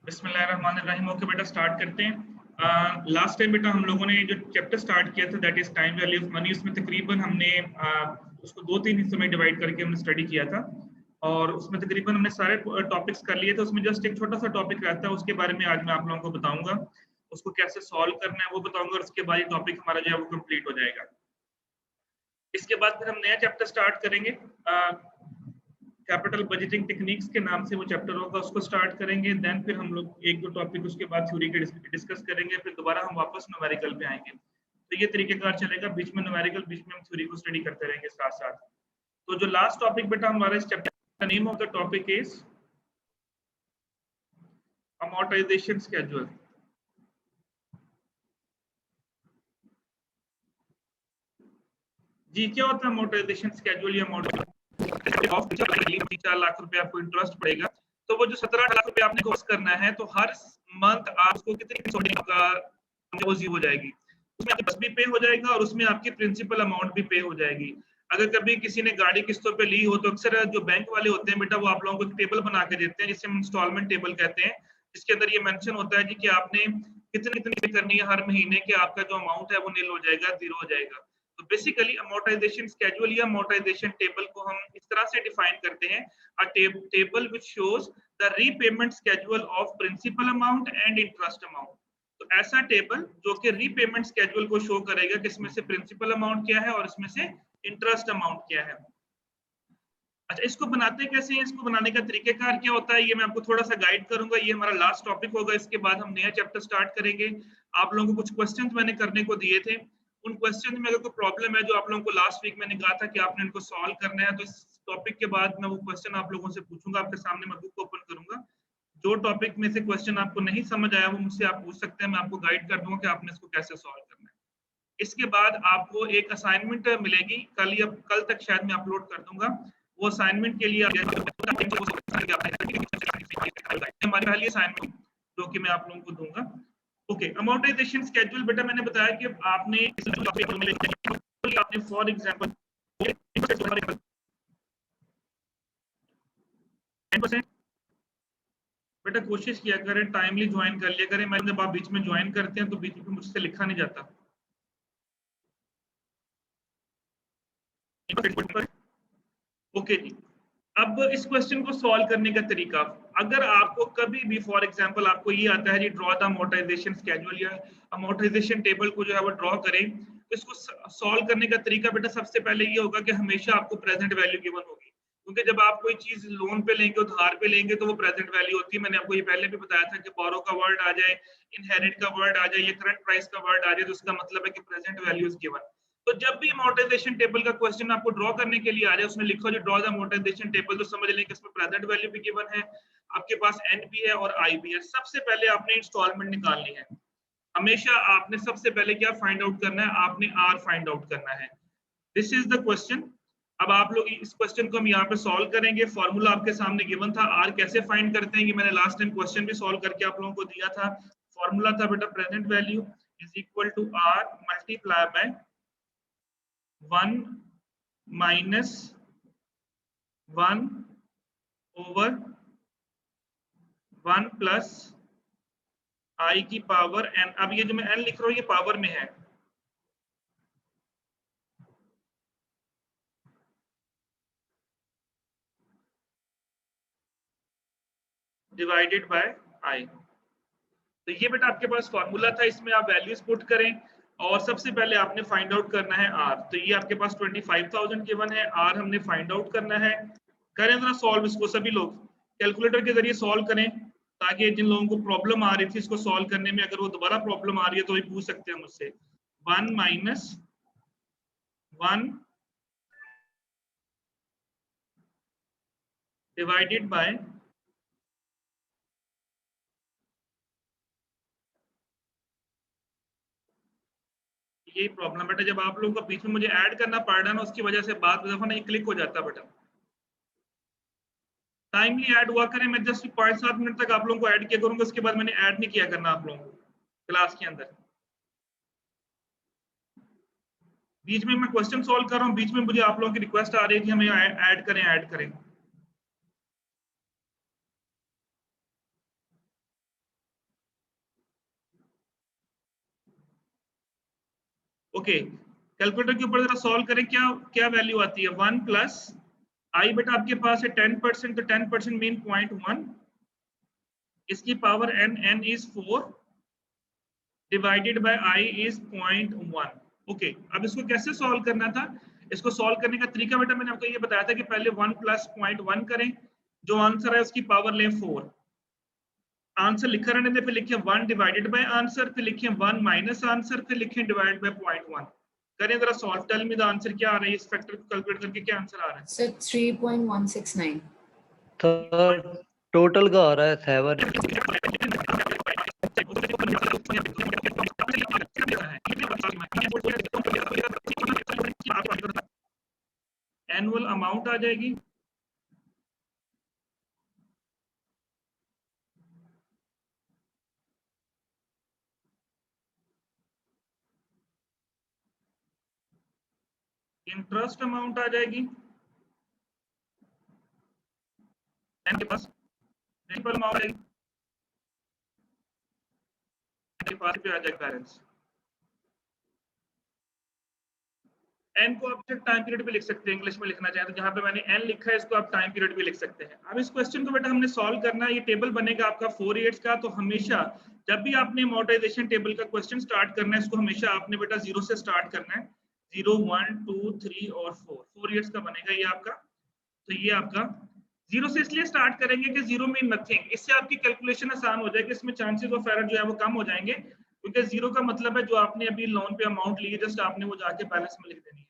बिस्मिल्लाहिर्रहमानिर्रहीम। ओके बेटा, स्टार्ट करते हैं। लास्ट टाइम बेटा हम लोगों ने जो चैप्टर स्टार्ट किया था that is time value of money, उसमें तकरीबन हमने उसको 2-3 हिस्सों में डिवाइड करके हमने स्टडी किया था और उसमें तकरीबन हमने सारे टॉपिक्स कर लिए थे। उसमें जस्ट एक छोटा सा टॉपिक रहता है, उसके बारे में आज मैं आप लोगों को बताऊंगा। उसको कैसे सॉल्व करना है वो बताऊंगा और उसके बाद ये टॉपिक हमारा जो है वो कंप्लीट हो जाएगा। इसके बाद फिर हम नया चैप्टर स्टार्ट करेंगे, कैपिटल बजटिंग टेक्निक्स के नाम से वो चैप्टर होगा, उसको स्टार्ट करेंगे। देन फिर हम लोग एक दो टॉपिक उसके बाद थ्योरी के डिस्कस करेंगे, फिर दोबारा हम वापस न्यूमेरिकल पे आएंगे। तो ये तरीकेकार चलेगा, बीच में न्यूमेरिकल, बीच में हम थ्योरी को स्टडी करते रहेंगे साथ साथ। तो जो लास्ट टॉपिक बेटा हमारा इस चैप्टर का name of the topic is amortization schedule. जी, क्या होता है अमोर्टाइजेशन स्केड्यूल या 4 लाख रुपए आपको इंटरेस्ट पड़ेगा, तो वो जो 17-18 लाख रुपए आपने कोर्स करना है, तो हर मंथ आपको कितनी का हो जाएगी, उसमें आपके बस भी पे हो जाएगा और उसमें आपकी प्रिंसिपल अमाउंट भी पे हो जाएगी। अगर कभी किसी ने गाड़ी किस्तों पे ली हो तो अक्सर जो बैंक वाले होते हैं बेटा, वो आप लोगों को एक टेबल बना के देते हैं जिसे हम इंस्टॉलमेंट टेबल कहते हैं, जिसके अंदर ये मेंशन होता है जी कि आपने कितनी कितनी करनी है हर महीने के, आपका जो अमाउंट है वो नील हो जाएगा, जीरो हो जाएगा। तो बेसिकली अमोर्टाइजेशन स्केड्यूल या अमोर्टाइजेशन टेबल को हम इस तरह से डिफाइन करते हैं, a table which shows the repayment schedule of principal amount and interest amount. तो ऐसा टेबल जो कि रीपेमेंट स्केड्यूल को शो करेगा कि इसमें से प्रिंसिपल अमाउंट क्या है और इसमें से इंटरेस्ट अमाउंट क्या है। अच्छा, इसको बनाते कैसे हैं, इसको बनाने का तरीकेकार क्या होता है, ये मैं आपको थोड़ा सा गाइड करूंगा। ये हमारा लास्ट टॉपिक होगा, इसके बाद हम नया चैप्टर स्टार्ट करेंगे। आप लोगों को कुछ क्वेश्चंस मैंने करने को दिए थे, उन क्वेश्चन में अगर कोई प्रॉब्लम है जो आप लोगों को लास्ट वीक मैंने कहा था कि आपने इनको सॉल्व करना है, तो इस टॉपिक के बाद मैं वो क्वेश्चन आप लोगों से पूछूंगा। आपके सामने मैं बुक ओपन करूंगा, जो टॉपिक में से क्वेश्चन आपको नहीं समझ आया वो मुझसे आप पूछ सकते हैं, मैं आपको गाइड कर दूंगा कि आपने इसको कैसे सॉल्व करना है। इसके बाद आपको एक असाइनमेंट मिलेगी, कल या कल तक शायद मैं अपलोड कर दूंगा। वो असाइनमेंट के लिए हमारी पहली असाइनमेंट जो कि मैं आप लोगों को दूंगा। ओके, अमोर्टाइजेशन स्केड्यूल बेटा मैंने बताया कि आपने फॉर एग्जांपल बेटा कोशिश किया करें, टाइमली ज्वाइन कर लिया करें। मैं जब आप बीच में ज्वाइन करते हैं तो बीच में मुझसे लिखा नहीं जाता। ओके जी, अब इस क्वेश्चन को सॉल्व करने का तरीका, अगर आपको कभी भी फॉर एग्जांपल आपको ये आता है जी ड्रॉ द अमोर्टाइजेशन स्केड्यूल या अमोर्टाइजेशन टेबल को जो है वो ड्रॉ करें, तो इसको सॉल्व करने का तरीका बेटा सबसे पहले ये होगा कि हमेशा आपको प्रेजेंट वैल्यू गिवन होगी, क्योंकि जब आप कोई चीज लोन पे लेंगे, उधार पे लेंगे, तो वो प्रेजेंट वैल्यू होती है। मैंने आपको ये पहले भी बताया था कि बोरो का वर्ड आ जाए, इनहेरिट का वर्ड आ जाए, ये करंट प्राइस का वर्ड आ जाए, तो उसका मतलब है कि प्रेजेंट वैल्यू इज गिवन। तो जब भी अमोर्टाइजेशन टेबल का क्वेश्चन आपको ड्रॉ करने के लिए आ जाए, उसमें लिखो जो ड्रॉ द अमोर्टाइजेशन टेबल, तो समझ लें कि इसमें प्रेजेंट वैल्यू भी गिवन है, आपके पास एन भी है और आई भी है। सबसे पहले आपने इंस्टॉलमेंट निकालनी है। हमेशा आपने सबसे पहले क्या फाइंड आउट करना है, आपने आर फाइंड आउट करना है। This is the question. अब आप लोग इस क्वेश्चन को हम यहाँ पे सॉल्व करेंगे। फॉर्मूला आपके सामने गिवन था, आर कैसे फाइंड करते हैं, ये मैंने लास्ट टाइम क्वेश्चन भी सॉल्व करके आप लोगों को दिया था। फॉर्मूला था बेटा present value is equal to R multiply by 1 minus 1 over 1 plus I की पावर एन। अब ये जो मैं एन लिख रहा हूँ ये पावर में है, डिवाइडेड बाय आई। तो ये बेटा आपके पास फॉर्मूला था, इसमें आप वैल्यूज पुट करें और सबसे पहले आपने फाइंड आउट करना है आर। तो ये आपके पास 25,000 गिवन है, आर हमने फाइंड आउट करना है। करें जरा सॉल्व इसको, सभी लोग कैलकुलेटर के जरिए सॉल्व करें, ताकि जिन लोगों को प्रॉब्लम आ रही थी इसको सॉल्व करने में, अगर वो दोबारा प्रॉब्लम आ रही है तो भी पूछ सकते हैं मुझसे। 1 माइनस 1 डिवाइडेड बाय यही प्रॉब्लम बेटा, जब आप लोगों को बीच में मुझे ऐड करना पड़ रहा है ना, उसकी वजह से बात दफा नहीं क्लिक हो जाता बेटा। टाइमली ऐड हुआ करें, मैं जस्ट 5-7 मिनट तक आप लोगों को ऐड किया करूंगा, उसके बाद मैंने ऐड नहीं किया करना आप लोगों को क्लास के अंदर। बीच में मैं क्वेश्चन सॉल्व कर रहा हूँ, बीच में मुझे आप लोगों की रिक्वेस्ट आ रही है कि हमें ऐड करें ऐड करें। ओके, कैलकुलेटर के ऊपर जरा सॉल्व करें, क्या क्या वैल्यू आती है? 1 प्लस आई बेटा आपके पास है 10%, तो 10% मीन 0.1, इसकी power n, n is 4 divided by i is 0.1। Okay, अब इसको कैसे सॉल्व करना था? इसको सॉल्व करने का तरीका बेटा मैंने आपको ये बताया था कि पहले 1 प्लस 0.1 करें, जो आंसर है उसकी पावर लें 4, आंसर लिखा रहने दे, फिर लिखें 1 डिवाइडेड बाय आंसर, फिर लिखें 1 माइनस आंसर, फिर लिखें डिवाइड बाय 0.1। करें जरा solve, tell me the answer क्या आ रहा है, इस फैक्टर को कैलकुलेट करके क्या आंसर आ रहा है? सर 3.169। तो टोटल का आ रहा है 7। एनुअल अमाउंट आ जाएगी, इंटरेस्ट अमाउंट आ जाएगी, एन के पास प्रिंसिपल अमाउंट आएगी, के पास पे आ जाएगा बैलेंस। एन को आप टाइम पीरियड भी लिख सकते हैं, इंग्लिश में लिखना चाहें तो जहां पे मैंने एन लिखा है इसको आप टाइम पीरियड भी लिख सकते हैं। अब इस क्वेश्चन को बेटा हमने सॉल्व करना है, ये टेबल बनेगा आपका 4 ईयर्स का, तो हमेशा जब भी आपने अमोर्टाइजेशन टेबल का क्वेश्चन स्टार्ट करना है, इसको हमेशा आपने बेटा 0 से स्टार्ट करना है। 0, 1, 2, 3 और 4 ईयर्स का बनेगा ये आपका। तो ये आपका 0 से इसलिए स्टार्ट करेंगे कि 0 मीन नथिंग, इससे आपकी कैलकुलेशन आसान हो जाएगी, इसमें चांसेस ऑफ एरर जो है वो कम हो जाएंगे, क्योंकि 0 का मतलब है जो आपने अभी लोन पे अमाउंट ली है, जस्ट आपने वो जाके बैलेंस में लिख देनी है,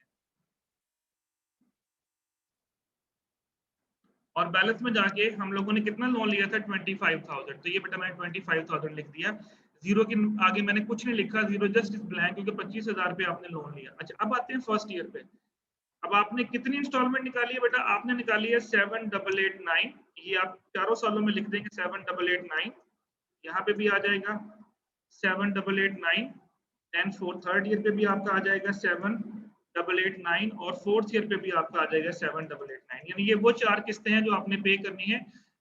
और बैलेंस में जाके हम लोगों ने कितना लोन लिया था? 25,000, तो ये बेटा मैंने 25,000 लिख दिया, 0 के आगे मैंने कुछ नहीं लिखा, 0 जस्ट इज ब्लैंक, क्योंकि 25,000 पे आपने लोन लिया। अच्छा, अब आते हैं फर्स्ट ईयर पे। अब आपने कितनी इंस्टॉलमेंट निकाली है बेटा? आपने निकाली है 7,889, ये आप चारों सालों में लिख देंगे 7,889, यहाँ पे भी आ जाएगा 7,889, देन थर्ड ईयर पे भी आपका आ जाएगा 7,889, और फोर्थ ईयर पे भी आपका आ जाएगा 7,889, यानी ये वो 4 किस्तें हैं जो आपने पे करनी है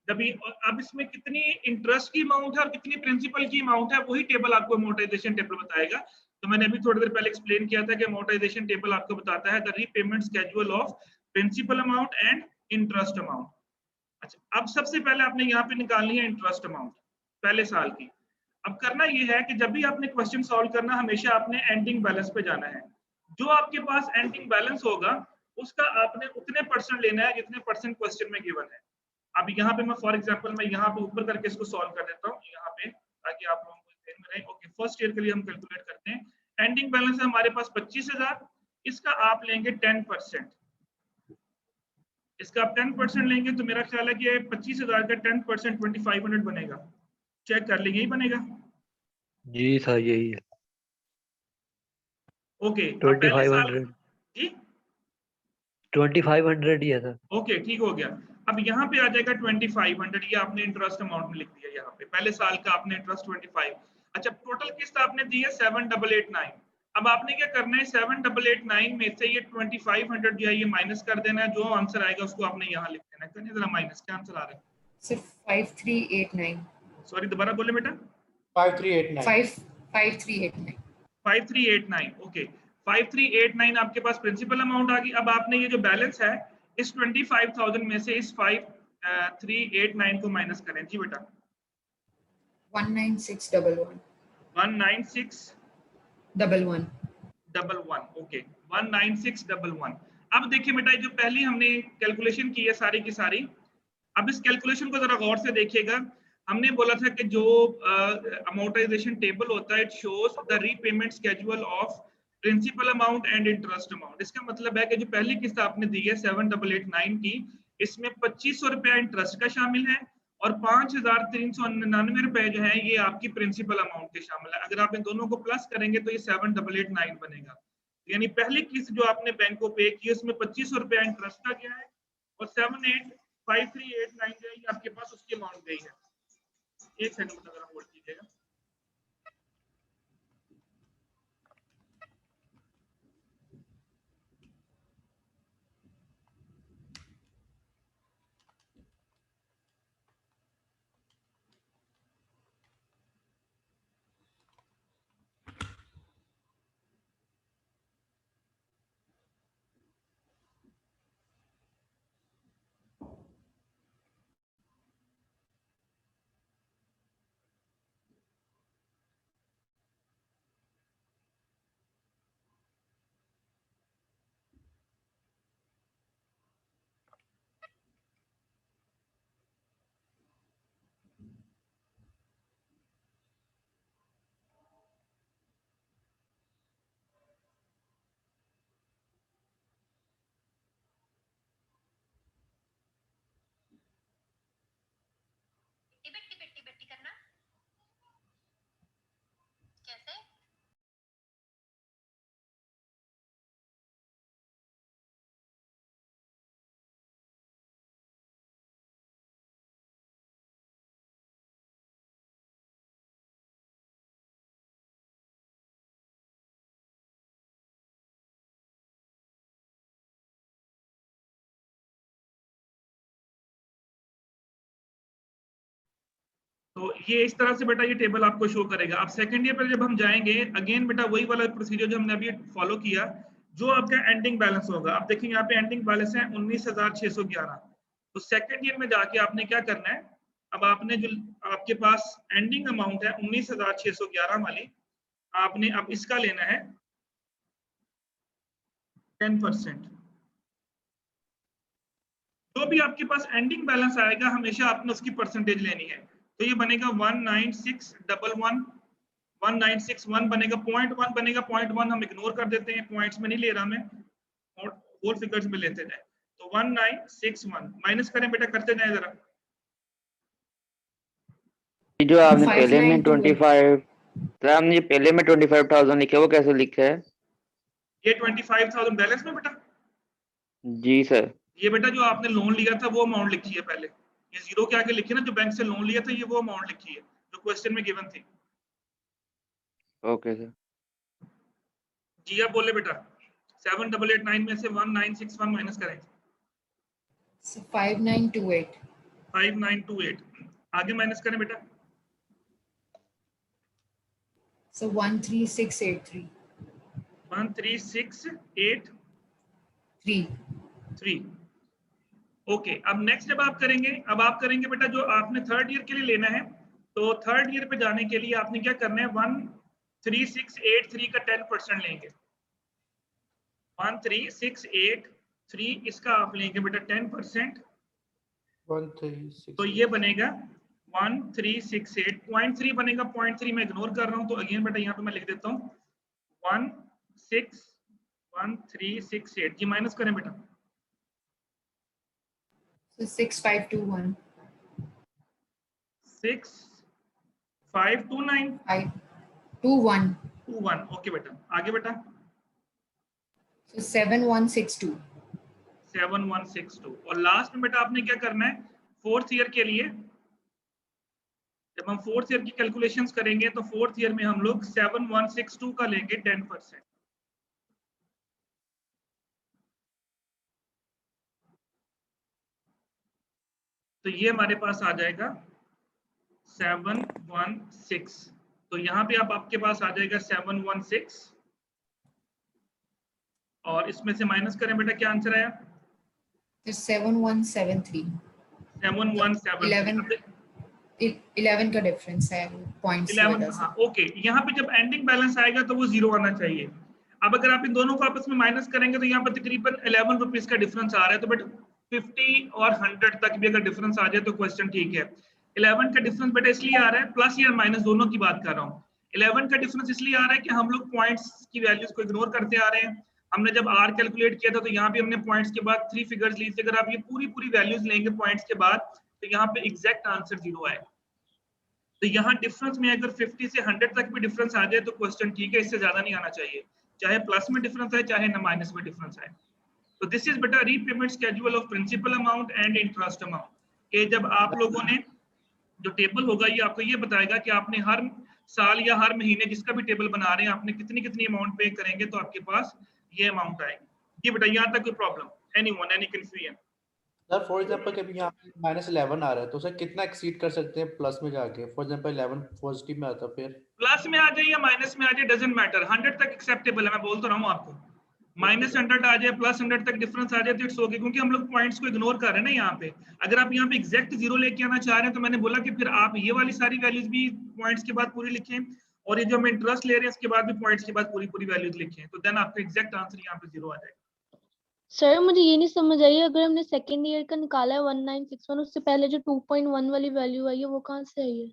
तभी। अब इसमें कितनी इंटरेस्ट की अमाउंट है और कितनी प्रिंसिपल की अमाउंट है, वही टेबल आपको अमोर्टाइजेशन टेबल बताएगा। तो मैंने अभी थोड़ी देर पहले एक्सप्लेन किया था कि अमोर्टाइजेशन टेबल आपको बताता है the repayment schedule of principal amount and interest amount. अच्छा, अब सबसे पहले आपने यहाँ पे निकालनी है इंटरेस्ट अमाउंट पहले साल की। अब करना ये है कि जब भी आपने क्वेश्चन सॉल्व करना, हमेशा आपने एंडिंग बैलेंस पे जाना है, जो आपके पास एंडिंग बैलेंस होगा उसका आपने उतने परसेंट लेना है जितने परसेंट क्वेश्चन में गिवन है। अब यहाँ पे मैं फॉर एग्जांपल मैं यहाँ पे ऊपर करके इसको सॉल्व कर देता हूँ यहाँ पे, ताकि आप लोगों को ध्यान में रहे। ओके, फर्स्ट ईयर के लिए हम कैलकुलेट करते हैं, एंडिंग बैलेंस है हमारे पास 25,000, इसका आप लेंगे 10%, इसका आप 10% लेंगे तो मेरा ख्याल है कि 25,000 का 10% 2500 बनेगा, चेक कर लेंगे, यही बनेगा। जी सर यही है, ओके, अब पहले साल 2500। जी 2500 ही है सर। ओके, ठीक हो गया। अब यहाँ पे आ जाएगा 2500, ये आपने इंटरेस्ट अमाउंट में लिख दिया, यहाँ पे पहले साल का आपने इंटरेस्ट 25। अच्छा, टोटल किस्त आपने दी है 7,889। अब आपने क्या करना है, 7,889 में से ये 2500 जो है ये माइनस कर देना है, जो आंसर आएगा उसको आपने यहाँ लिख देना है। करने जरा माइनस, क्या आंसर आ रहा है? सिर्फ 5389। सॉरी, दोबारा बोले बेटा। 5389। 5389। 5389, ओके, 5389 आपके पास प्रिंसिपल अमाउंट आ गई। अब आपने ये जो बैलेंस है इस 25,000 में से इस 5389 को माइनस करें। जी बेटा। 19611। 19611, ओके, 19611। अब देखिए बेटा, जो पहली हमने कैलकुलेशन की है सारी की सारी, अब इस कैलकुलेशन को जरा गौर से देखिएगा। हमने बोला था कि जो अमोर्टाइजेशन टेबल होता है, it shows the repayment schedule of principal amount and interest amount. इसका मतलब है कि जो पहली किस्त आपने दी है 7,889 की, इसमें 2,500 रुपया इंटरेस्ट का शामिल है और 5,399 रुपए जो है ये आपकी प्रिंसिपल अमाउंट के शामिल है। अगर आप इन दोनों को प्लस करेंगे तो ये 7,889 बनेगा। यानी पहली किस्त जो आपने बैंक को पे की उसमें 2,500 रुपया इंटरेस्ट का गया है और 7,85389 जो है ये आपके पास उसकी अमाउंट गई है। एक सेकंड में अगर होल्ड कीजिएगा। तो ये इस तरह से बेटा ये टेबल आपको शो करेगा। अब सेकंड ईयर पर जब हम जाएंगे अगेन बेटा वही वाला प्रोसीजर जो हमने अभी फॉलो किया, जो आपका एंडिंग बैलेंस होगा, आप देखिए यहाँ पे एंडिंग बैलेंस है 19,611। तो सेकंड ईयर में जाके आपने क्या करना है, अब आपने जो आपके पास एंडिंग अमाउंट है 19,611 वाली, आपने अब इसका लेना है 10%। जो भी आपके पास एंडिंग बैलेंस आएगा हमेशा आपने उसकी परसेंटेज लेनी है। तो ये बनेगा 19611, 1961 बनेगा, 0.1 बनेगा, 0.1 हम इग्नोर कर देते हैं, पॉइंट्स में नहीं ले रहा मैं, और होल फिगर्स में लेते जाए। तो 1961 माइनस करें बेटा, करते जाए जरा। जो आपने पहले में 25, आपने पहले में 25,000 लिखे वो कैसे लिखा है? ये 25,000 बैलेंस में बेटा। जी सर। ये बेटा जो आपने लोन लिया था वो अमाउंट लिखी है पहले, ये जीरो के आगे लिखी है ना, जो बैंक से लोन लिया था ये वो अमाउंट लिखी है जो क्वेश्चन में गिवन थी। Okay sir. जी आप बोले बेटा। 7889 में से 1961 माइनस करें। 5928. 5928 आगे माइनस करें बेटा। So 13683. 13683। ओके, अब नेक्स्ट जब आप करेंगे, अब आप करेंगे बेटा जो आपने थर्ड ईयर के लिए लेना है, तो थर्ड ईयर पे जाने के लिए आपने क्या करना है, 13683 का 10% लेंगे। 13683 इसका आप लेंगे बेटा 10%। 136। तो ये बनेगा 1368.3 बनेगा, 0.3 मैं इग्नोर कर रहा हूं, तो अगेन बेटा यहाँ पे मैं लिख देता हूँ 1368 जी माइनस करें बेटा। So 6521. 6529 21. 21 ओके बेटा, आगे बेटा। So 7162. 7162 और लास्ट में बेटा आपने क्या करना है, फोर्थ ईयर के लिए जब हम फोर्थ ईयर की कैलकुलेशंस करेंगे तो फोर्थ ईयर में हम लोग 7162 का लेंगे 10%। तो ये हमारे पास आ जाएगा 716। तो यहाँ पे आपके पास आ जाएगा 716 और इसमें से माइनस करें बेटा, क्या आंसर आया? So 7173. 7173। 11 का डिफरेंस है पॉइंट्स की 11 वजह से। हाँ ओके, यहाँ पे जब एंडिंग बैलेंस आएगा तो वो जीरो आना चाहिए। अब अगर आप इन दोनों को आपस में माइनस करेंगे तो यहाँ पर तकरीबन 11 रुपीज का डिफरेंस आ रहा है। तो बट 50 और 100 तक भी अगर डिफरेंस आ जाए तो क्वेश्चन ठीक है। 11 का डिफरेंस बेटा इसलिए आ रहा है, प्लस या माइनस दोनों की बात कर रहा हूँ। 11 का डिफरेंस इसलिए आ रहा है कि हम लोग पॉइंट्स की वैल्यूज को इग्नोर करते आ रहे हैं। हमने जब आर कैलकुलेट किया था तो यहाँ पे हमने पॉइंट्स के बाद 3 फिगर्स ली थी। अगर आप ये पूरी वैल्यूज लेंगे पॉइंट्स के बाद तो यहाँ पे एग्जैक्ट आंसर जीरो आएगा। तो यहाँ डिफरेंस में अगर 50 से 100 तक भी डिफरेंस आ जाए तो क्वेश्चन ठीक है, इससे ज्यादा नहीं आना चाहिए, चाहे प्लस में डिफरेंस आए चाहे माइनस में डिफरेंस आए। तो दिस इज बेटा repayment schedule of principal amount and interest amount. कि जब आप लोगों ने जो टेबल होगा ये आपको ये बताएगा कि आपने हर साल या हर महीने जिसका भी टेबल बना रहे हैं आपने कितनी अमाउंट पे करेंगे तो आपके पास ये अमाउंट आएगी। ये बेटा यहाँ तक कोई problem, anyone, any confusion? Sir for example कभी यहाँ पे -11 आ रहा है तो सर कितना एक्सीड कर सकते हैं प्लस में जाके? फॉर एग्जांपल 11 पॉजिटिव में आता फिर प्लस में आ जाए या माइनस में आ जाए डजंट मैटर, 100 तक एक्सेप्टेबल है। मैं बोल तो रहा हूँ आपको, -100 आ जाए +100 तक डिफरेंस आ जाए तो इट्स ओके, क्योंकि हम लोग पॉइंट्स को इग्नोर कर रहे हैं ना यहाँ पे। अगर आप यहाँ पे एग्जैक्ट जीरो लेके आना चाह रहे हैं तो मैंने बोला कि फिर आप ये वाली सारी वैल्यूज भी पॉइंट्स के बाद पूरी लिखें और ये जो हम इंटरेस्ट ले रहे हैं इसके बाद भी पॉइंट्स के बाद पूरी वैल्यूज लिखें, तो देन आपका एग्जैक्ट आंसर यहाँ पे जीरो आ जाएगा। सर मुझे ये नहीं समझ आई, अगर हमने सेकेंड ईयर का निकाला है 1961, उससे पहले जो 2.1 वाली वैल्यू आई है वो कहाँ से आई है?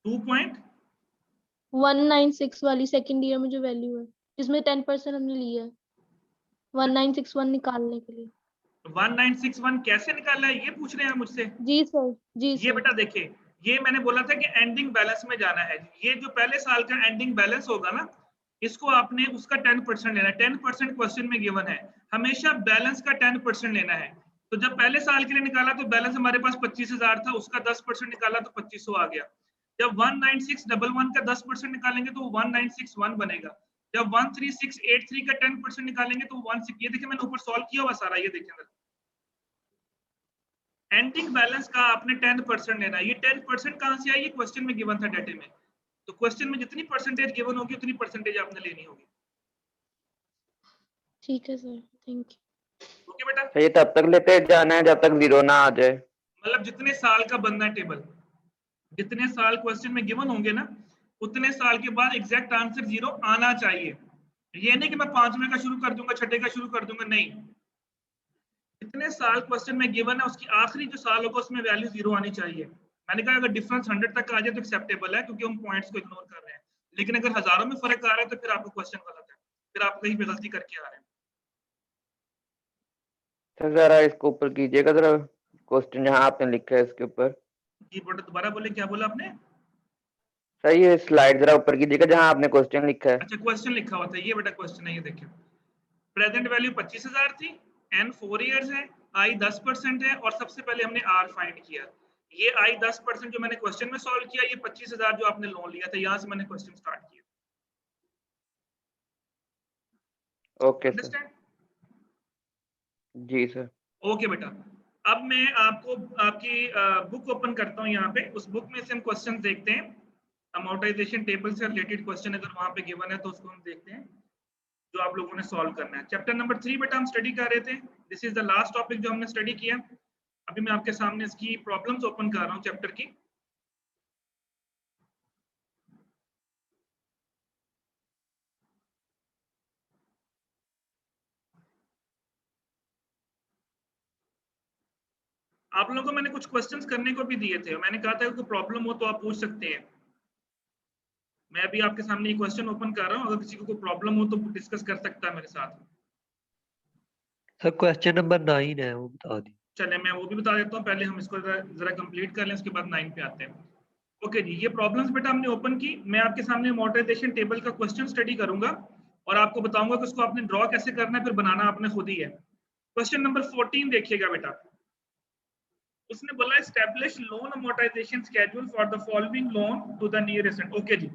2.196 वाली सेकेंड ईयर में जो वैल्यू है जिसमें 10% हमने लिया है 1961 निकालने के लिए। 1961 कैसे निकाला है ये पूछ रहे हैं मुझसे? जी सर, जी ये सर। बेटा देखिए, ये मैंने बोला था कि एंडिंग बैलेंस में जाना है। ये जो पहले साल का एंडिंग बैलेंस होगा ना, इसको आपने उसका 10% लेना है। 10% क्वेश्चन में गिवन है, हमेशा बैलेंस का 10% लेना है। तो जब पहले साल के लिए निकाला तो बैलेंस हमारे पास 25,000 था, उसका 10% निकाला तो 2500 आ गया। जब 19611 का 10% निकालेंगे तो 1961 बनेगा। जब 13683 का 10% निकालेंगे तो 16, ये देखिए मैंने ऊपर सॉल्व किया हुआ सारा, ये देखिए एंडिंग बैलेंस का आपने 10% लेना है। ये 10% कहाँ से आई? ये क्वेश्चन में गिवन था डाटे में। तो क्वेश्चन में जितनी परसेंटेज गिवन होगी उतनी परसेंटेज आपने लेनी होगी। ठीक है सर, थैंक यू। ओके बेटा, तो ये तब तक लेते जाना है जब तक 0 ना आ जाए। मतलब जितने साल का बनना है टेबल, जितने साल क्वेश्चन में गिवन होंगे ना, उतने साल के बाद एग्जैक्ट आंसर 0 आना चाहिए। ये नहीं कि मैं 5वें का शुरू कर दूंगा, 6ठे का शुरू कर दूंगा, नहीं। जितने साल क्वेश्चन में गिवन है उसकी आखिरी जो साल होगा उसमें वैल्यू 0 आनी चाहिए। मैंने कहा अगर डिफरेंस 100 तक आ जाए तो एक्सेप्टेबल है, क्योंकि हम पॉइंट्स को इग्नोर कर रहे हैं। लेकिन अगर हजारों में फर्क आ रहा है तो फिर आपको क्वेश्चन गलत है, फिर आप कहीं पे गलती करके आ रहे हैं। तो जरा इसको ऊपर कीजिएगा जरा, क्वेश्चन जहाँ आपने लिखा है इसके ऊपर। जी बेटा दोबारा बोले, क्या बोला आपने? सही है, स्लाइड जरा ऊपर कीजिएगा जहाँ आपने क्वेश्चन लिखा है। अच्छा, क्वेश्चन लिखा हुआ था, ये बेटा क्वेश्चन है, ये देखिए। प्रेजेंट वैल्यू 25,000 थी, n 4 इयर्स है, i 10% है, और सबसे पहले हमने r फाइंड किया। ये i 10% जो मैंने क्वेश्चन में सॉल्व किया, ये 25,000 जो आपने लोन लिया था, यहाँ से मैंने क्वेश्चन स्टार्ट किया। Okay sir. अंडरस्टैंड? जी सर। ओके बेटा, अब मैं आपको आपकी बुक ओपन करता हूँ यहाँ पे। उस बुक में से हम क्वेश्चन देखते हैं, अमोर्टाइजेशन टेबल से रिलेटेड क्वेश्चन अगर वहां पे गिवन है तो उसको हम देखते हैं जो आप लोगों ने सॉल्व करना है। चैप्टर नंबर 3 बेटा हम स्टडी कर रहे थे। This is the last topic जो हमने स्टडी किया। अभी मैं आपके सामने इसकी प्रॉब्लम्स ओपन कर रहा हूँ चैप्टर की। आप लोगों को मैंने कुछ क्वेश्चंस करने को भी दिए थे, मैंने कहा था कोई प्रॉब्लम हो तो आप पूछ सकते हैं। मैं अभी आपके सामने ये क्वेश्चन ओपन कर रहा हूँ, अगर किसी को कोई प्रॉब्लम हो तो डिस्कस कर सकता है मेरे साथ। सर क्वेश्चन नंबर 9 है, वो बता दी। चले मैं वो भी बता देता हूँ, पहले हम इसको जरा कंप्लीट कर लें, उसके बाद 9 पे आते हैं। ओके जी, ये प्रॉब्लम्स बेटा हमने ओपन की। मैं आपके सामने अमोर्टाइजेशन टेबल का क्वेश्चन स्टडी करूंगा और आपको बताऊंगा कि उसको आपने ड्रॉ कैसे करना है, फिर बनाना आपने खुद ही है। क्वेश्चन नंबर 14 देखिएगा बेटा। उसने बोला establish loan amortization schedule for the following loan to the nearest. Okay जी,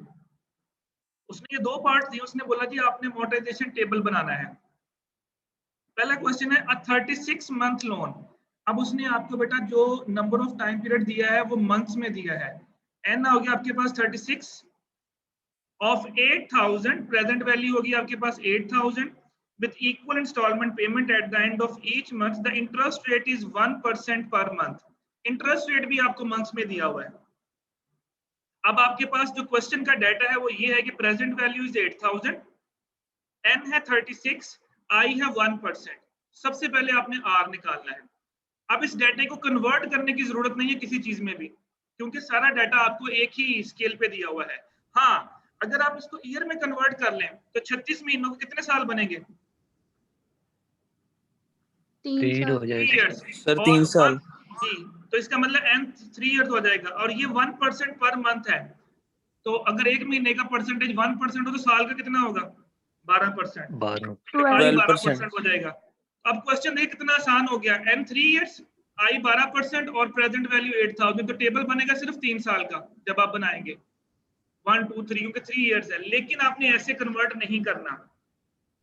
उसने ये दो पार्ट दिए। उसने बोला जी आपने अमोर्टाइजेशन टेबल बनाना है। पहला क्वेश्चन है अ 36 मंथ लोन। अब उसने आपको बेटा जो नंबर ऑफ टाइम पीरियड दिया है वो मंथ्स में दिया है। एन हो गया आपके पास 36 ऑफ 8,000, प्रेजेंट वैल्यू होगी आपके पास 8,000 with equal installment payment at the end of each month. The interest rate is 1% per month. Interest rate भी आपको मंथ्स में दिया हुआ है। अब आपके पास जो क्वेश्चन का डाटा है वो ये है कि प्रेजेंट वैल्यू इज 8,000, एन है 36, आई है 1%। सबसे पहले आपने आर निकालना है। अब इस डाटे को कन्वर्ट करने की जरूरत नहीं है किसी चीज में भी, क्योंकि सारा डाटा आपको एक ही स्केल पे दिया हुआ है। हाँ, अगर आप इसको ईयर में कन्वर्ट कर लें तो 36 महीनों को कितने साल बनेंगे? 3 3 हो साल। जाएगा सर 3 साल। जी, तो इसका मतलब एन 3 इयर्स हो जाएगा, और ये 1% पर मंथ है। तो अगर एक महीने का परसेंटेज 1% हो तो साल का कितना होगा? 12%। 12% हो जाएगा। अब क्वेश्चन देखिए कितना आसान हो गया। एन 3 इयर्स, आई 12% और प्रेजेंट वैल्यू 8,000। तो टेबल बनेगा सिर्फ 3 साल का जब आप बनाएंगे 1 2 3, क्योंकि 3 इयर्स है। लेकिन आपने ऐसे कन्वर्ट नहीं करना,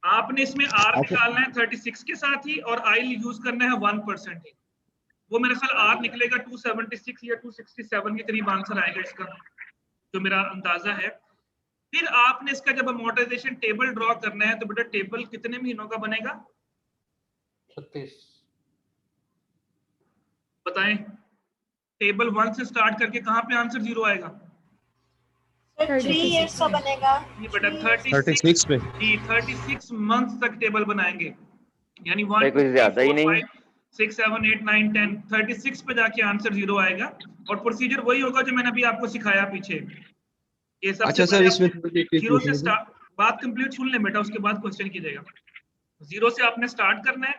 आपने इसमें आर निकालना है 36 के साथ ही, और आई यूज करना है 1% ही। वो मेरे ख्याल आर निकलेगा 276 या 267 के करीब आंसर आएगा इसका, जो मेरा अंदाजा है। फिर आपने इसका जब अमोर्टाइजेशन टेबल ड्रॉ करना है तो बेटा टेबल कितने महीनों का बनेगा 36। बताएं। टेबल 1 से स्टार्ट करके कहां पे आंसर 0 आएगा? 3 इयर्स का बनेगा। ये बेटा 36 पे। जी 36 मंथ तक टेबल बनाएंगे, यानी 1 भाई 2 कुछ ज्यादा ही 3 4 नहीं। 5 6 7 8 9 10 36 पे जाके आंसर 0 आएगा। और प्रोसीजर वही होगा जो मैंने अभी आपको सिखाया पीछे। ये सबसे अच्छा सर, पहले इसमें आपने थोड़ी सी 0 से पूछनी थी। स्टार्ट, बात कंप्लीट सुन लें बेटा, उसके बाद क्वेश्चन कीजिएगा। 0 से आपने स्टार्ट करना है,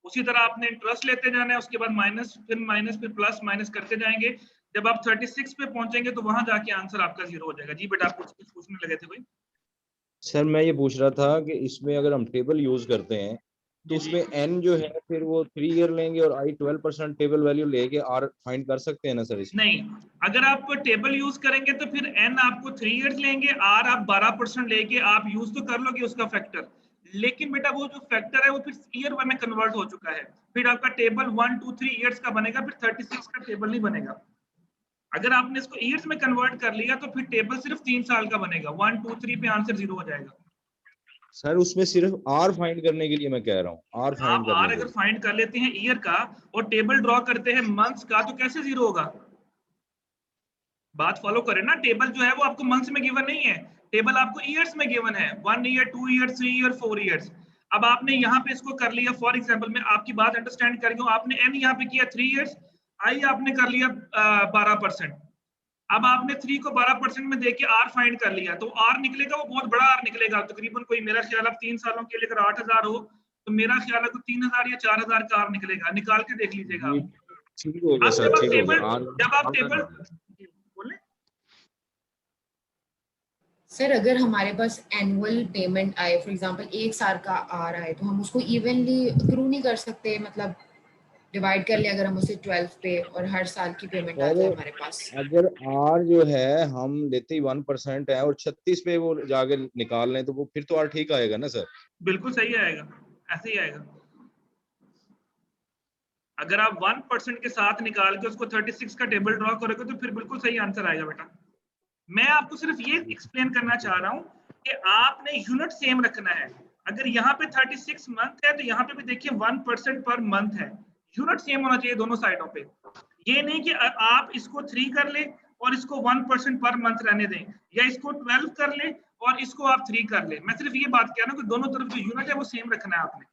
उसी तरह आपने इंटरेस्ट लेते जाना है, उसके बाद माइनस, फिर प्लस माइनस करते जाएंगे। जब आप 36 पे पहुंचेंगे तो वहां जाके आंसर आपका 0 हो जाएगा। जी बेटा आप कुछ पूछने लगे थे कोई? सर मैं ये पूछ रहा था कि इसमें अगर हम टेबल यूज करते हैं तो जी, जी। उसमें एन जो है फिर वो 3 ईयर लेंगे और आई 12% टेबल वैल्यू लेके आर फाइंड कर सकते हैं ना सर इसमें? नहीं, अगर आप टेबल यूज करेंगे तो फिर एन आपको 3 इयर्स लेंगे, आर आप 12% लेके आप यूज तो कर लोगे उसका फैक्टर, लेकिन बेटा वो जो फैक्टर है वो फिर ईयर में कन्वर्ट हो चुका है, फिर आपका टेबल 1 2 3 ईयर्स का बनेगा, फिर 36 का टेबल नहीं बनेगा। अगर आपने इसको ईयर्स में कन्वर्ट कर लिया तो फिर टेबल सिर्फ 3 साल का बनेगा, 1 2 3 पे आंसर 0 हो जाएगा। सर उसमें सिर्फ आर फाइंड करने के लिए मैं कह रहा हूँ, आर फाइंड आप करने आर के अगर लिए। फाइंड कर लेते हैं ईयर का और टेबल ड्रॉ करते हैं मंथ्स का, तो कैसे 0 होगा? बात फॉलो करें ना, टेबल जो है वो आपको मंथ्स में गिवन नहीं है, टेबल आपको ईयर्स में गिवन है, 1 ईयर 2 ईयर 3 ईयर 4 ईयर्स। अब आपने यहाँ पे इसको कर लिया, फॉर एग्जांपल मैं आपकी बात अंडरस्टैंड कर रही हूँ, आपने एन यहाँ पे किया 3 ईयर्स, आई आपने कर लिया 12%। अब आपने 3 को 12% में देके आर फाइंड कर लिया, तो आर निकलेगा वो बहुत बड़ा आर निकलेगा, तकरीबन कोई मेरा ख्याल अब 3 सालों के लिए अगर 8000 हो तो मेरा ख्याल है 3000 या 4000 का आर निकलेगा, निकाल के देख लीजिएगा। जी, ठीक हो गया अब सर, जब आप ठीक हो टेबल गया। जब आप टेबल बोले सर अगर हमारे पास एनुअल पेमेंट आए, फॉर एग्जांपल 1 साल का आ रहा है, तो हम उसको इवनली क्रू नहीं कर सकते, मतलब डिवाइड कर लिया अगर हम उसे 12 पे और हर साल की पेमेंट आ जाए सर हमारे पास। अगर आर जो है हम लेते ही 1% है और 36 पे वो जाके निकाल लें तो वो फिर तो आर ठीक आएगा ना सर? बिल्कुल सही आएगा, ऐसे ही आएगा। अगर आप 1% के साथ निकाल के उसको 36 का टेबल ड्रॉ करोगे तो फिर बिल्कुल सही आंसर आएगा बेटा। मैं आपको सिर्फ ये एक्सप्लेन करना चाह रहा हूँ कि आपने यूनिट सेम रखना है। अगर यहाँ पे 36 मंथ है तो यहाँ पे भी देखिए 1% पर मंथ है, यूनिट सेम होना चाहिए दोनों साइडों पे। ये नहीं कि आप इसको 3 कर ले और इसको 1% पर मंथ रहने दें, या इसको 12 कर ले और इसको आप 3 कर ले। मैं सिर्फ ये बात कह रहा हूँ कि दोनों तरफ जो यूनिट है वो सेम रखना है आपने।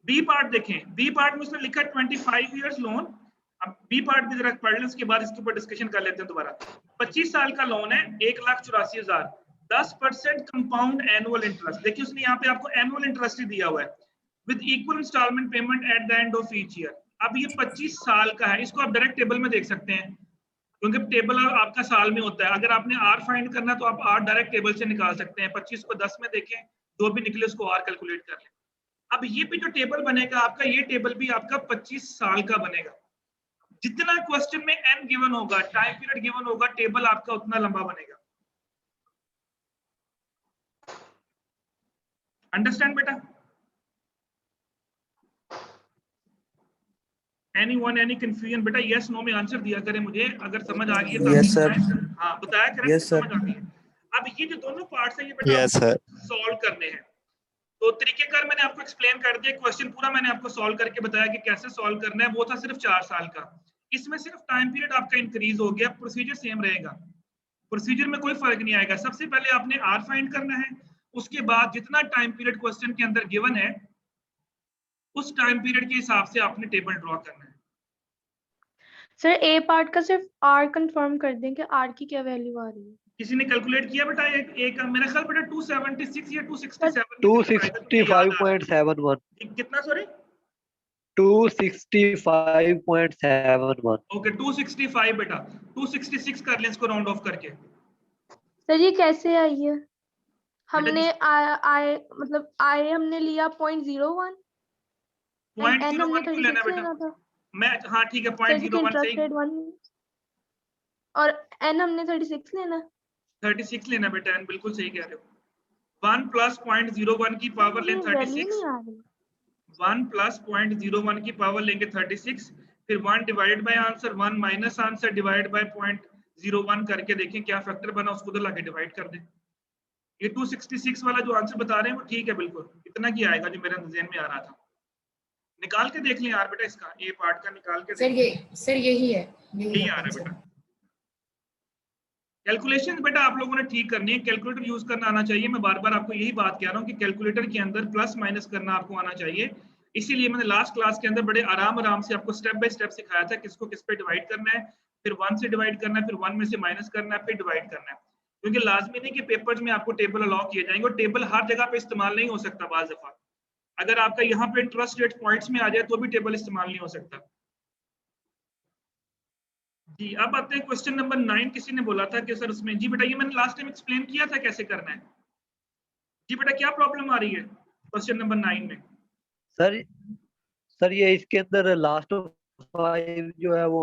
बी पार्ट देखें, बी पार्ट में उसने लिखा 25 इयर्स लोन। अब बी पार्ट भी जरा पढ़ लें, उसके बाद इसके ऊपर डिस्कशन कर लेते हैं दोबारा। 25 साल का लोन है, 1,84,000, 10% कंपाउंड एनुअल इंटरेस्ट। देखिए उसने यहाँ पे आपको एनुअल इंटरेस्ट ही दिया हुआ है, with equal instalment payment at the end of each year. अब ये 25 साल का है, इसको आप डायरेक्ट टेबल में देख सकते हैं क्योंकि टेबल आपका साल में होता है। अगर आपने आर फाइंड करना तो आप आर डायरेक्ट टेबल से निकाल सकते हैं। 25 को 10 में देखें, जो भी निकले उसको आर कैलकुलेट कर लें। अब ये भी जो टेबल बनेगा आपका, ये टेबल भी आपका 25 साल का बनेगा। जितना क्वेश्चन में एन गिवन होगा, टाइम पीरियड गिवन होगा, टेबल आपका उतना लंबा बनेगा। अंडरस्टैंड बेटा? एनी कंफ्यूजन बेटा? यस नो में आंसर दिया करें मुझे अगर समझ आ गई है। Yes sir. हाँ बताया करें यस सर। समझ आ गई है। अब ये जो दोनों पार्ट्स हैं ये बेटा यस सर। सॉल्व करने हैं। तो तरीकेकार मैंने आपको एक्सप्लेन कर दिया, क्वेश्चन पूरा मैंने आपको सॉल्व करके बताया कि कैसे सॉल्व करना है। वो था सिर्फ 4 साल का, इसमें सिर्फ टाइम पीरियड आपका इंक्रीज हो गया, प्रोसीजर सेम रहेगा, प्रोसीजर में कोई फर्क नहीं आएगा। सबसे पहले आपने आर फाइंड करना है, उसके बाद जितना टाइम पीरियड क्वेश्चन के अंदर गिवन है उस टाइम पीरियड के हिसाब से आपने टेबल ड्रॉ करना है। सर ए पार्ट का सिर्फ आर कंफर्म कर दें कि आर की क्या वैल्यू आ रही है। किसी ने कैलकुलेट किया बेटा? एक मेरा ख्याल बेटा 276 या 267 265.71 कितना? सॉरी 265.71। ओके 265 बेटा, 266 कर लें इसको राउंड ऑफ करके। सर ये कैसे आई है? हमने मतलब आई हमने लिया 0.01 एंड एन हमने 0.01 क्यों लेना 36 बेटा? लेना था। मैं हाँ ठीक है सर जी 0.01 से इंटरेस्ट रेट 1 और एन हमने 36 लेना। 36 लेना बेटा, एन बिल्कुल सही कह रहे हो। 1 प्लस 0.01 की पावर लें 36, 1 प्लस 0.01 की पावर लेंगे 36, फिर 1 divided by answer, 1 minus answer divide by 0.01 करके देखें क्या फैक्टर बना, उसको तो लाके डिवाइड कर दें। ये 266 वाला जो आंसर बता रहे हैं वो ठीक है, बिल्कुल इतना की आएगा जो मेरे ज़हन में आ रहा था। निकाल के देख लें यार बेटा, इसका ए पार्ट का निकाल के सर यही है, यही आ रहा है बेटा। कैलकुलेशन बेटा आप लोगों ने ठीक करनी है, कैलकुलेटर यूज करना आना चाहिए। मैं बार बार आपको यही बात कह रहा हूँ कि कैलकुलेटर के अंदर प्लस माइनस करना आपको आना चाहिए। इसीलिए मैंने लास्ट क्लास के अंदर बड़े आराम से आपको स्टेप बाय स्टेप सिखाया था किसको किस पे डिवाइड करना है, फिर 1 से डिवाइड करना है, फिर 1 में से माइनस करना है, फिर डिवाइड करना है। क्योंकि लाजमी नहीं कि पेपर्स में आपको टेबल अलाउ किए जाएंगे और टेबल हर जगह पे इस्तेमाल नहीं हो सकता। बाज दफा अगर आपका यहाँ पे इंटरेस्ट रेट पॉइंट्स में आ जाए तो भी टेबल इस्तेमाल नहीं हो सकता। जी अब आते हैं क्वेश्चन नंबर 9। किसी ने बोला था कि सर उसमें, जी बेटा ये मैंने लास्ट टाइम एक्सप्लेन किया था कैसे करना है। जी बेटा क्या प्रॉब्लम आ रही है क्वेश्चन नंबर 9 में? सर ये इसके अंदर लास्ट 5 जो है वो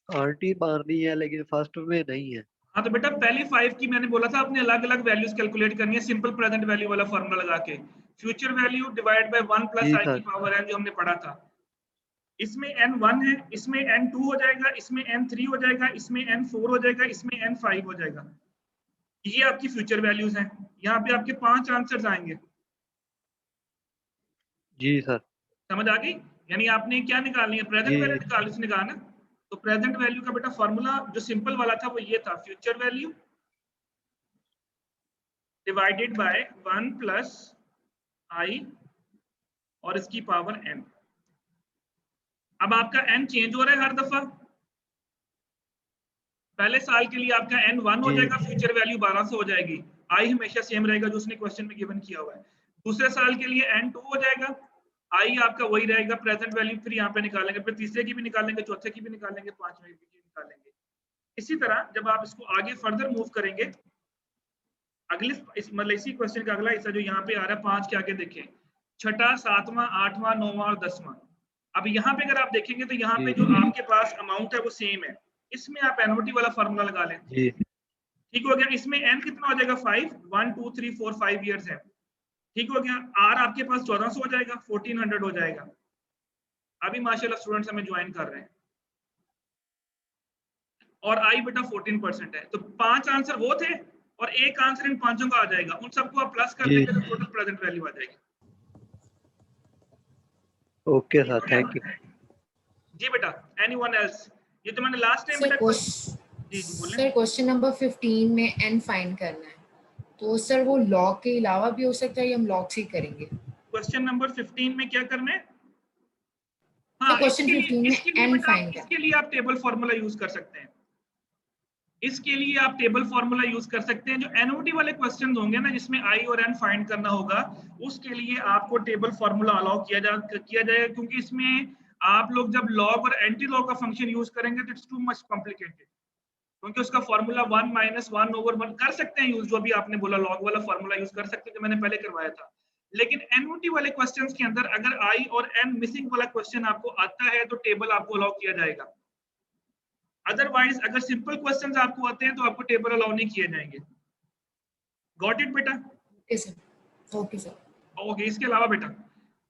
आंटी मारनी है लेकिन फर्स्ट में नहीं है। हाँ तो बेटा पहले 5 की मैंने बोला था आपने अलग अलग वैल्यूज कैलकुलेट करनी है सिंपल प्रेजेंट वैल्यू वाला फॉर्मूला लगा के, future value divide by 1 plus जी आई की सर। पावर n जो हमने पढ़ा था। इसमें n1 है, इसमें n2 हो जाएगा, इसमें n3 हो जाएगा, इसमें n4 हो जाएगा, इसमें n5 हो जाएगा। ये आपकी फ्यूचर वैल्यूज हैं। यहाँ पे आपके 5 आंसर्स आएंगे। जी सर। समझ आ गई? यानी आपने क्या निकालनी है, प्रेजेंट जी वैल्यू निकालना ना। तो प्रेजेंट वैल्यू का बेटा फॉर्मूला जो सिंपल वाला था वो ये था, future value divided by 1 plus I और इसकी पावर n। अब आपका n चेंज हो रहा है हर दफा। पहले साल के लिए आपका n 1 हो जी। जाएगा, फ्यूचर वैल्यू 1200 हो जाएगी, आई हमेशा सेम रहेगा जो उसने क्वेश्चन में गिवन किया हुआ है। दूसरे साल के लिए n 2 हो जाएगा, आई आपका वही रहेगा, प्रेजेंट वैल्यू फिर यहाँ पे निकालेंगे, फिर तीसरे की भी निकालेंगे, चौथे की भी निकालेंगे, पांचवें की भी निकालेंगे। इसी तरह जब आप इसको आगे फर्दर मूव करेंगे, अगले मतलब इसी क्वेश्चन का अगला हिस्सा जो यहाँ पे आ रहा है 5 के आगे देखें, छठा, सातवां, आठवां, नौवां और 10वां। अब यहाँ पे अगर आप देखेंगे तो यहाँ पे जो आपके पास अमाउंट है वो सेम है, इसमें आप एनओटी वाला फार्मूला लगा लें। जी। ठीक हो गया? इसमें n कितना हो जाएगा 5, 1 2 3 4 5 इयर्स है। ठीक हो गया? r आपके पास 1400 हो जाएगा, 1400 हो जाएगा। अभी माशाल्लाह स्टूडेंट्स हमें ज्वाइन कर रहे हैं और आई बेटा 14% है। तो 5 आंसर वो थे और एक आंसर इन पांचों का आ जाएगा, उन सबको आप प्लस कर जी। देंगे तो टोटल प्रेजेंट वैल्यू आ जाएगी। Okay sir, thank you. जी बेटा, एनीवन एल्स? ये तो मैंने लास्ट टाइम सर बेटा जी बोलें। सर क्वेश्चन नंबर 15 में n फाइंड करना है, तो सर वो लॉग के अलावा भी हो सकता है या हम लॉग से ही करेंगे? क्वेश्चन नंबर 15 में क्या करना है? सर हाँ, क्वेश्चन 15 में n फाइंड करना इसके लिए आप टेबल फॉर्मूला यूज कर सकते हैं। इसके लिए आप टेबल फॉर्मूला यूज कर सकते हैं। जो एनओटी वाले क्वेश्चन होंगे ना जिसमें आई और एन फाइंड करना होगा, उसके लिए आपको टेबल फॉर्मूला अलाउ किया जाएगा, क्योंकि इसमें आप लोग जब लॉग और एंटी लॉग का फंक्शन यूज करेंगे तो इट्स टू मच कॉम्प्लिकेटेड, क्योंकि उसका फॉर्मूला 1 - 1/1 कर सकते हैं यूज, जो भी आपने बोला लॉग वाला फॉर्मूला यूज कर सकते हैं, जो मैंने पहले करवाया था। लेकिन एनओटी वाले क्वेश्चंस के अंदर अगर आई और एन मिसिंग वाला क्वेश्चन आपको आता है तो टेबल आपको अलाउ किया जाएगा। अदरवाइज अगर सिंपल क्वेश्चंस आपको आते हैं तो आपको टेबल अलाउ नहीं किए जाएंगे। गॉट इट बेटा? Okay sir. Okay sir. Okay, इसके अलावा बेटा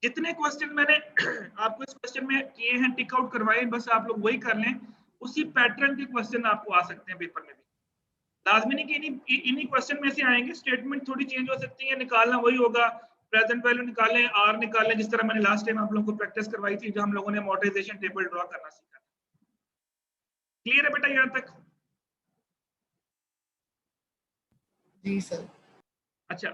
जितने क्वेश्चन मैंने आपको इस क्वेश्चन में किए हैं, टिक आउट करवाए, बस आप लोग वही कर लें। उसी पैटर्न के क्वेश्चन आपको आ सकते हैं पेपर में भी। लाजमी नहीं कि इन्हीं क्वेश्चन में से आएंगे, स्टेटमेंट थोड़ी चेंज हो सकती है, निकालना वही होगा, प्रेजेंट वैल्यू निकालें, आर निकालें, जिस तरह मैंने लास्ट टाइम आप लोगों को प्रैक्टिस करवाई थी, जो हम लोगों ने अमोर्टाइजेशन टेबल ड्रॉ करना सीखा। क्लियर है बेटा यहाँ तक? जी सर। अच्छा।